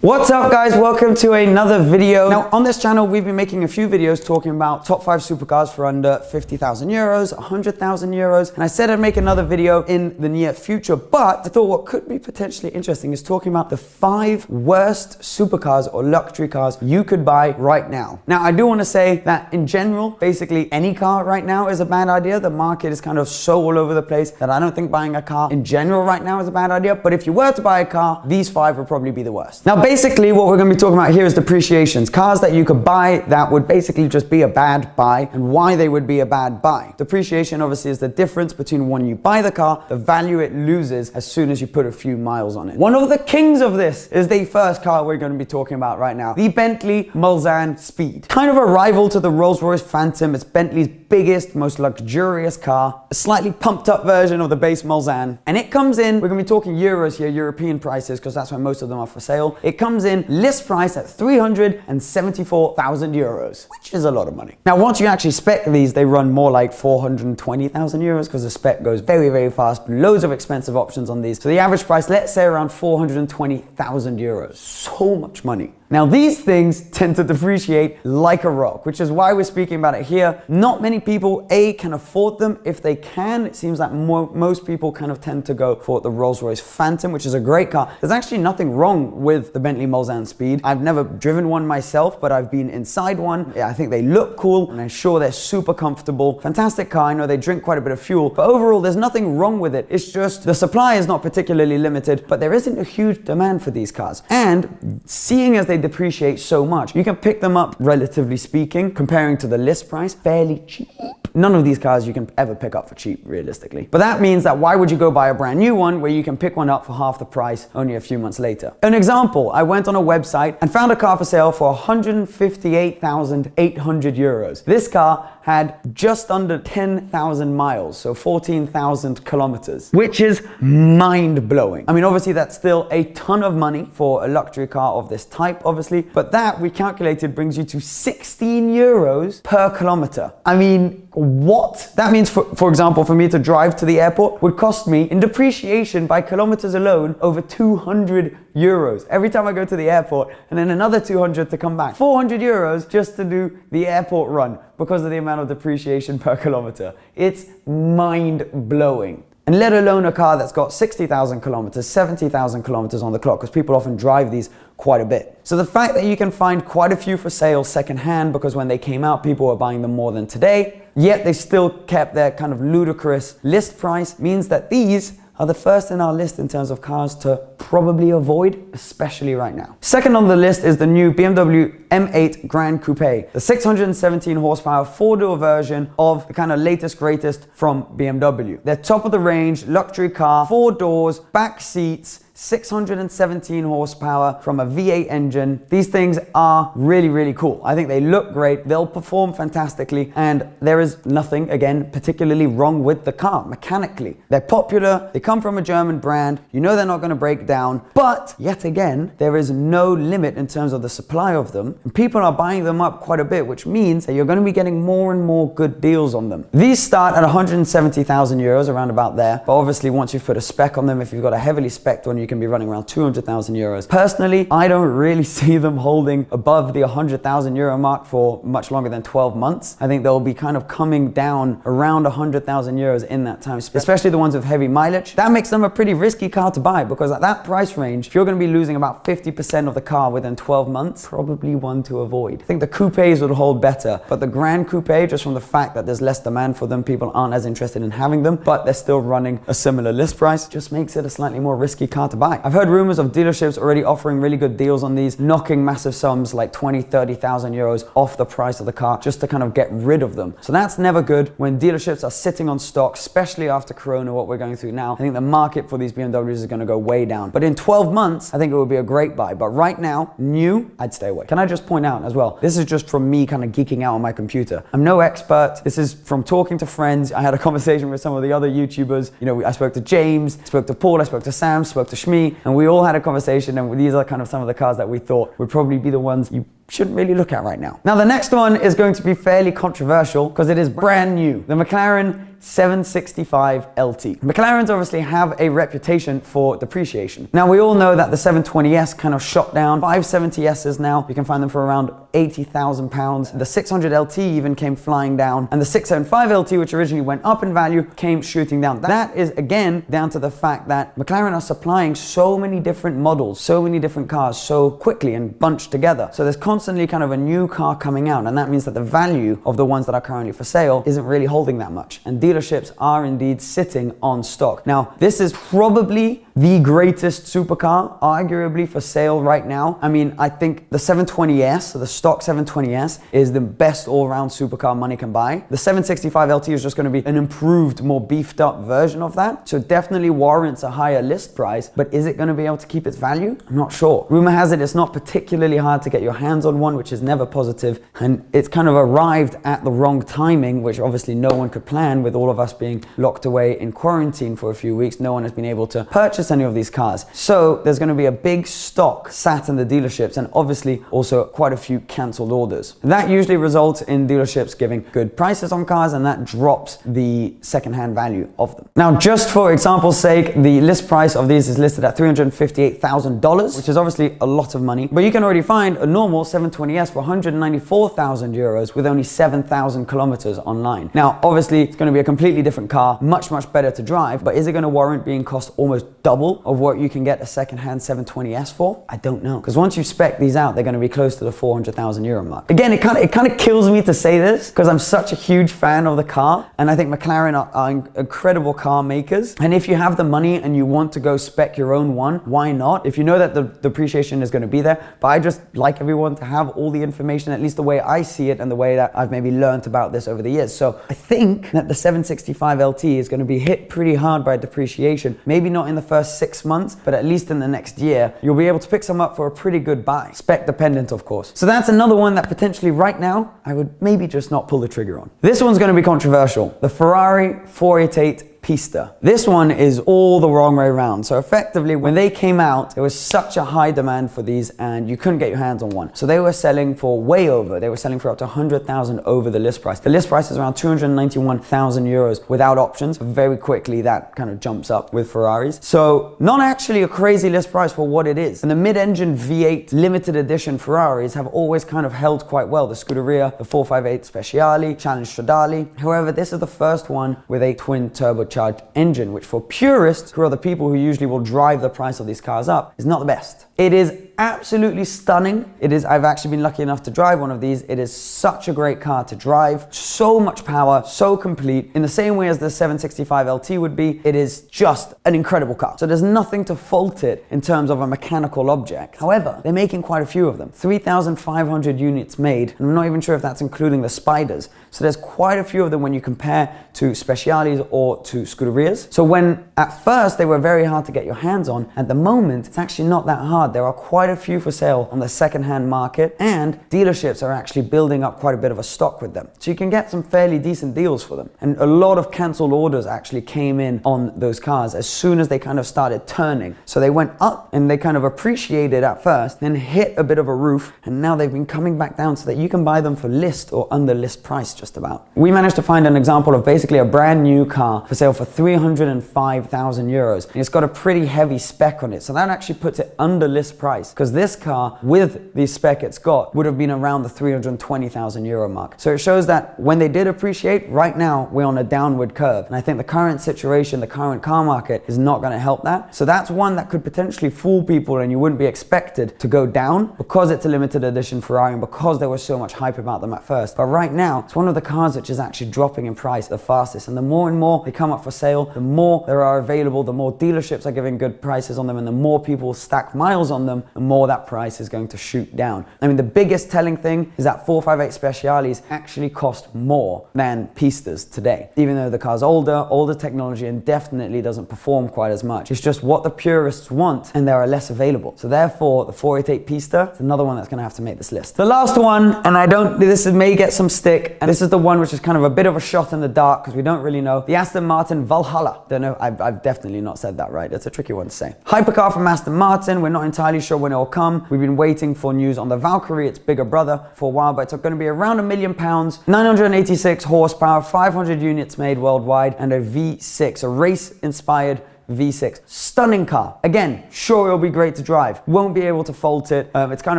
What's up guys, welcome to another video. Now on this channel we've been making a few videos talking about top 5 supercars for under 50,000 euros, 100,000 euros, and I said I'd make another video in the near future, but I thought what could be potentially interesting is talking about the 5 worst supercars or luxury cars you could buy right now. Now I do want to say that in general, basically any car right now is a bad idea. The market is kind of so all over the place that I don't think buying a car in general right now is a bad idea, but if you were to buy a car, these 5 would probably be the worst. Now basically what we're going to be talking about here is depreciations. Cars that you could buy that would basically just be a bad buy and why they would be a bad buy. Depreciation obviously is the difference between when you buy the car, the value it loses as soon as you put a few miles on it. One of the kings of this is the first car we're going to be talking about right now, the Bentley Mulsanne Speed. Kind of a rival to the Rolls-Royce Phantom. It's Bentley's biggest, most luxurious car, a slightly pumped up version of the base Mulsanne. And it comes in, we're going to be talking euros here, European prices, because that's why most of them are for sale. It comes in list price at 374,000 euros, which is a lot of money. Now, once you actually spec these, they run more like 420,000 euros because the spec goes very, very fast. Loads of expensive options on these. So the average price, let's say around 420,000 euros. So much money. Now these things tend to depreciate like a rock, which is why we're speaking about it here. Not many people, A, can afford them. If they can, it seems like most people kind of tend to go for the Rolls-Royce Phantom, which is a great car. There's actually nothing wrong with the Bentley Mulsanne Speed. I've never driven one myself, but I've been inside one. Yeah, I think they look cool and I'm sure they're super comfortable. Fantastic car. I know they drink quite a bit of fuel, but overall there's nothing wrong with it. It's just the supply is not particularly limited, but there isn't a huge demand for these cars. And seeing as they depreciate so much, you can pick them up, relatively speaking, comparing to the list price, fairly cheap. None of these cars you can ever pick up for cheap, realistically. But that means that why would you go buy a brand new one where you can pick one up for half the price only a few months later? An example, I went on a website and found a car for sale for 158,800 euros. This car had just under 10,000 miles, so 14,000 kilometers, which is mind-blowing. I mean, obviously that's still a ton of money for a luxury car of this type, obviously, but that we calculated brings you to 16 euros per kilometer. I mean, what? That means, for example, for me to drive to the airport would cost me, in depreciation by kilometers alone, over 200 euros every time I go to the airport, and then another 200 to come back. 400 euros just to do the airport run because of the amount of depreciation per kilometer. It's mind-blowing. And let alone a car that's got 60,000 kilometers, 70,000 kilometers on the clock, because people often drive these quite a bit. So the fact that you can find quite a few for sale secondhand, because when they came out, people were buying them more than today, yet they still kept their kind of ludicrous list price, means that these are the first in our list in terms of cars to probably avoid, especially right now. Second on the list is the new BMW M8 Grand Coupe, the 617 horsepower 4-door version of the kind of latest greatest from BMW. They're top of the range, luxury car, 4 doors, back seats, 617 horsepower from a V8 engine. These things are really, really cool. I think they look great. They'll perform fantastically. And there is nothing, again, particularly wrong with the car mechanically. They're popular. They come from a German brand. You know they're not going to break down. But yet again, there is no limit in terms of the supply of them. And people are buying them up quite a bit, which means that you're going to be getting more and more good deals on them. These start at 170,000 euros, around about there. But obviously, once you've put a spec on them, if you've got a heavily spec'd one, you can be running around 200,000 euros. Personally, I don't really see them holding above the 100,000 euro mark for much longer than 12 months. I think they'll be kind of coming down around 100,000 euros in that time, especially the ones with heavy mileage. That makes them a pretty risky car to buy, because at that price range, if you're going to be losing about 50% of the car within 12 months, probably one to avoid. I think the coupes would hold better, but the Grand Coupe, just from the fact that there's less demand for them, people aren't as interested in having them, but they're still running a similar list price, just makes it a slightly more risky car to buy. I've heard rumors of dealerships already offering really good deals on these, knocking massive sums like 20,000-30,000 euros off the price of the car just to kind of get rid of them. So that's never good when dealerships are sitting on stock, especially after Corona, what we're going through now. I think the market for these BMWs is going to go way down. But in 12 months, I think it would be a great buy. But right now, new, I'd stay away. Can I just point out as well, this is just from me kind of geeking out on my computer. I'm no expert. This is from talking to friends. I had a conversation with some of the other YouTubers. You know, I spoke to James, spoke to Paul, I spoke to Sam, spoke to Shmi, and we all had a conversation, and these are kind of some of the cars that we thought would probably be the ones you shouldn't really look at right now. Now, the next one is going to be fairly controversial because it is brand new. The McLaren 765 LT. McLarens obviously have a reputation for depreciation. Now, we all know that the 720S kind of shot down. 570Ss now, you can find them for around £80,000. The 600 LT even came flying down, and the 675 LT, which originally went up in value, came shooting down. That is again down to the fact that McLaren are supplying so many different models, so many different cars so quickly and bunched together. So there's constantly kind of a new car coming out, and that means that the value of the ones that are currently for sale isn't really holding that much. And dealerships are indeed sitting on stock. Now, this is probably the greatest supercar, arguably, for sale right now. I mean, I think the 720S, so the stock 720S, is the best all-round supercar money can buy. The 765 LT is just going to be an improved, more beefed up version of that. So it definitely warrants a higher list price, but is it going to be able to keep its value? I'm not sure. Rumor has it it's not particularly hard to get your hands on one, which is never positive, and it's kind of arrived at the wrong timing, which obviously no one could plan. With all of us being locked away in quarantine for a few weeks, no one has been able to purchase any of these cars. So there's going to be a big stock sat in the dealerships, and obviously also quite a few cancelled orders. That usually results in dealerships giving good prices on cars, and that drops the second-hand value of them. Now, just for example's sake, the list price of these is listed at $358,000, which is obviously a lot of money, but you can already find a normal 720S for 194,000 euros with only 7,000 kilometers online. Now, obviously, it's going to be a completely different car, much better to drive, but is it going to warrant being cost almost double of what you can get a second-hand 720S for? I don't know, because once you spec these out, they're going to be close to the 400,000 euro mark. Again, it kind of kills me to say this because I'm such a huge fan of the car, and I think McLaren are incredible car makers. And if you have the money and you want to go spec your own one, why not? If you know that the depreciation is going to be there, but I just like everyone to have all the information, at least the way I see it and the way that I've maybe learned about this over the years. So I think that the 765 LT is going to be hit pretty hard by depreciation. Maybe not in the first 6 months, but at least in the next year, you'll be able to pick some up for a pretty good buy. Spec dependent, of course. So that's another one that potentially right now, I would maybe just not pull the trigger on. This one's going to be controversial. The Ferrari 488 Pista. This one is all the wrong way around. So effectively, when they came out, there was such a high demand for these and you couldn't get your hands on one. So they were selling for way over. They were selling for up to 100,000 over the list price. The list price is around 291,000 euros without options. Very quickly, that kind of jumps up with Ferraris. So not actually a crazy list price for what it is. And the mid-engine V8 limited edition Ferraris have always kind of held quite well. The Scuderia, the 458 Speciale, Challenge Stradale. However, this is the first one with a twin turbocharged engine, which for purists, who are the people who usually will drive the price of these cars up, is not the best. It is absolutely stunning. I've actually been lucky enough to drive one of these. It is such a great car to drive. So much power, so complete. In the same way as the 765 LT would be, it is just an incredible car. So there's nothing to fault it in terms of a mechanical object. However, they're making quite a few of them. 3,500 units made, and I'm not even sure if that's including the Spiders. So there's quite a few of them when you compare to Speciales or to Scuderias. So when at first they were very hard to get your hands on, at the moment it's actually not that hard. There are quite a few for sale on the second-hand market, and dealerships are actually building up quite a bit of a stock with them. So you can get some fairly decent deals for them. And a lot of cancelled orders actually came in on those cars as soon as they kind of started turning. So they went up and they kind of appreciated at first, then hit a bit of a roof, and now they've been coming back down so that you can buy them for list or under list price just about. We managed to find an example of basically a brand new car for sale for 305,000 euros. And it's got a pretty heavy spec on it. So that actually puts it under list price, because this car with the spec it's got would have been around the 320,000 euro mark. So it shows that when they did appreciate, right now we're on a downward curve. And I think the current situation, the current car market is not going to help that. So that's one that could potentially fool people, and you wouldn't be expected to go down because it's a limited edition Ferrari and because there was so much hype about them at first. But right now, it's one of the cars which is actually dropping in price the fastest. And the more and more they come up for sale, the more there are available, the more dealerships are giving good prices on them, and the more people stack miles on them, the more that price is going to shoot down. I mean, the biggest telling thing is that 458 Speciales actually cost more than Pistas today. Even though the car's older technology, and definitely doesn't perform quite as much. It's just what the purists want, and there are less available. So therefore, the 488 Pista is another one that's going to have to make this list. The last one, and this may get some stick, and this is the one which is kind of a bit of a shot in the dark because we don't really know. The Aston Martin Valhalla. Don't know, I've definitely not said that right. It's a tricky one to say. Hypercar from Aston Martin. We're not entirely sure when it'll come. We've been waiting for news on the Valkyrie, its bigger brother, for a while, but it's going to be around £1 million, 986 horsepower, 500 units made worldwide, and a V6, a race-inspired V6. Stunning car. Again, sure, it'll be great to drive. Won't be able to fault it. It's kind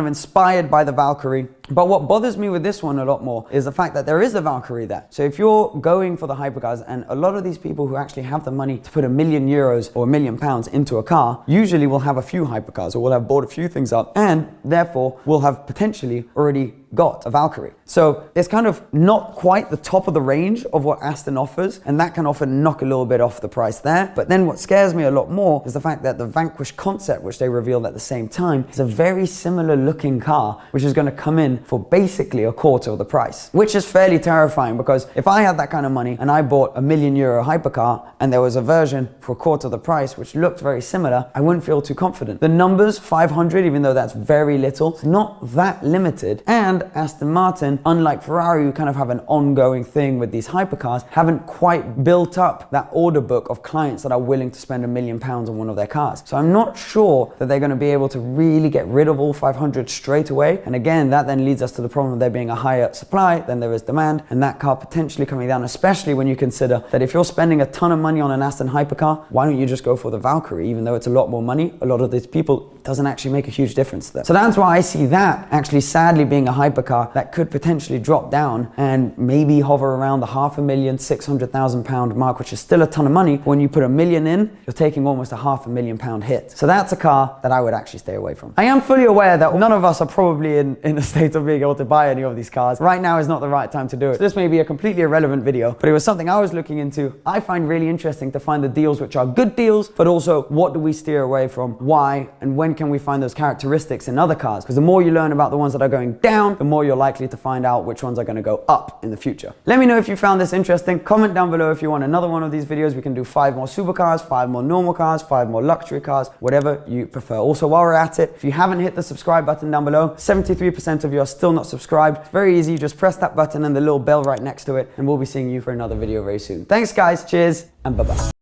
of inspired by the Valkyrie. But what bothers me with this one a lot more is the fact that there is a Valkyrie there. So if you're going for the hypercars, and a lot of these people who actually have the money to put €1 million or £1 million into a car, usually will have a few hypercars, or will have bought a few things up, and therefore will have potentially already got a Valkyrie. So it's kind of not quite the top of the range of what Aston offers, and that can often knock a little bit off the price there. But then what scares me a lot more is the fact that the Vanquish concept, which they revealed at the same time, is a very similar looking car, which is going to come in for basically a quarter of the price, which is fairly terrifying, because if I had that kind of money and I bought €1 million hypercar and there was a version for a quarter of the price which looked very similar, I wouldn't feel too confident. The numbers 500, even though that's very little, it's not that limited. And Aston Martin, unlike Ferrari, who kind of have an ongoing thing with these hypercars, haven't quite built up that order book of clients that are willing to spend £1 million on one of their cars. So I'm not sure that they're going to be able to really get rid of all 500 straight away. And again, that then leads us to the problem of there being a higher supply than there is demand, and that car potentially coming down, especially when you consider that if you're spending a ton of money on an Aston hypercar, why don't you just go for the Valkyrie? Even though it's a lot more money, a lot of these people, it doesn't actually make a huge difference to them. So that's why I see that actually sadly being a hypercar that could potentially drop down and maybe hover around the £500,000, £600,000 mark, which is still a ton of money. When you put $1 million in, you're taking almost a £500,000 hit. So that's a car that I would actually stay away from. I am fully aware that none of us are probably in a state of being able to buy any of these cars. Right now is not the right time to do it. So this may be a completely irrelevant video, but it was something I was looking into. I find really interesting to find the deals which are good deals, but also what do we steer away from, why, and when can we find those characteristics in other cars? Because the more you learn about the ones that are going down, the more you're likely to find out which ones are going to go up in the future. Let me know if you found this interesting. Comment down below if you want another one of these videos. We can do 5 more supercars, 5 more normal cars, 5 more luxury cars, whatever you prefer. Also, while we're at it, if you haven't hit the subscribe button down below, 73% of you are still not subscribed. It's very easy. Just press that button and the little bell right next to it, and we'll be seeing you for another video very soon. Thanks guys. Cheers and bye-bye.